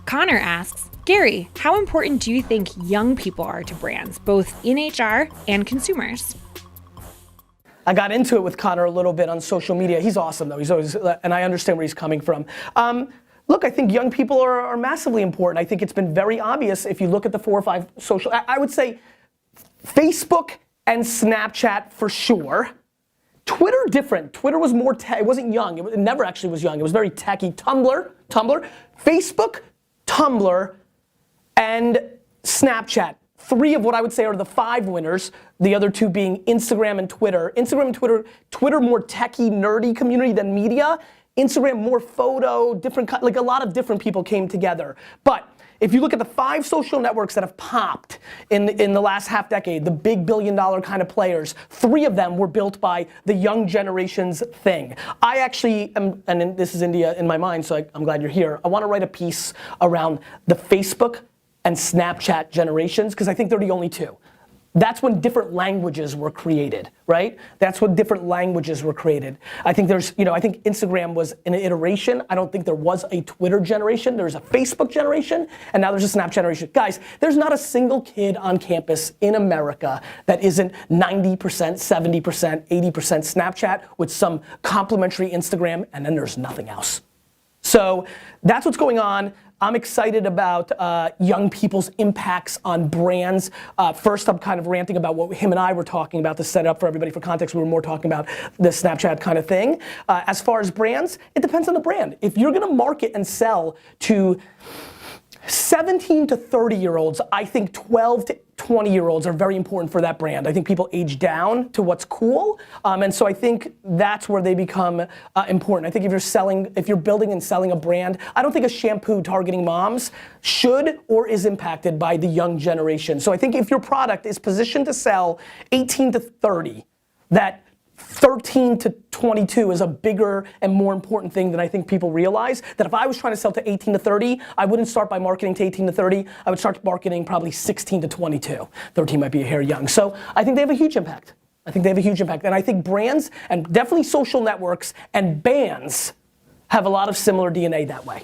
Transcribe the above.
Connor asks, Gary, how important do you think young people are to brands, both in HR and consumers? I got into it with Connor a little bit on social media. He's awesome though. He's always, and I understand where he's coming from. Look, I think young people are massively important. I think it's been very obvious if you look at the 4 or 5 social, I would say Facebook and Snapchat for sure. Twitter different. Twitter was more it wasn't young. It never actually was young. It was very techy. Tumblr, Facebook, Tumblr, and Snapchat. 3 of what I would say are the 5 winners. The other 2 being Instagram and Twitter. Instagram and Twitter. Twitter more techy, nerdy community than media. Instagram more photo, different, like a lot of different people came together. But if you look at the 5 social networks that have popped in the last half decade, the big billion-dollar kind of players, 3 of them were built by the young generation's thing. I actually am, and this is India in my mind, so I'm glad you're here. I want to write a piece around the Facebook and Snapchat generations, because I think they're the only 2. That's when different languages were created, right? That's when different languages were created. I think there's, I think Instagram was an iteration. I don't think there was a Twitter generation. There's a Facebook generation, and now there's a Snap generation. Guys, there's not a single kid on campus in America that isn't 90%, 70%, 80% Snapchat with some complementary Instagram, and then there's nothing else. So that's what's going on. I'm excited about young people's impacts on brands. First, I'm kind of ranting about what him and I were talking about to set up for everybody for context. We were more talking about the Snapchat kind of thing. As far as brands, it depends on the brand. If you're gonna market and sell to 17 to 30-year-olds, I think 12 to 20-year-olds are very important for that brand. I think people age down to what's cool, and so I think that's where they become important. I think if you're building and selling a brand, I don't think a shampoo targeting moms should or is impacted by the young generation. So I think if your product is positioned to sell 18 to 30, that 13 to 22 is a bigger and more important thing than I think people realize. That if I was trying to sell to 18 to 30, I wouldn't start by marketing to 18 to 30. I would start marketing probably 16 to 22. 13 might be a hair young. So I think they have a huge impact. And I think brands and definitely social networks and bands have a lot of similar DNA that way.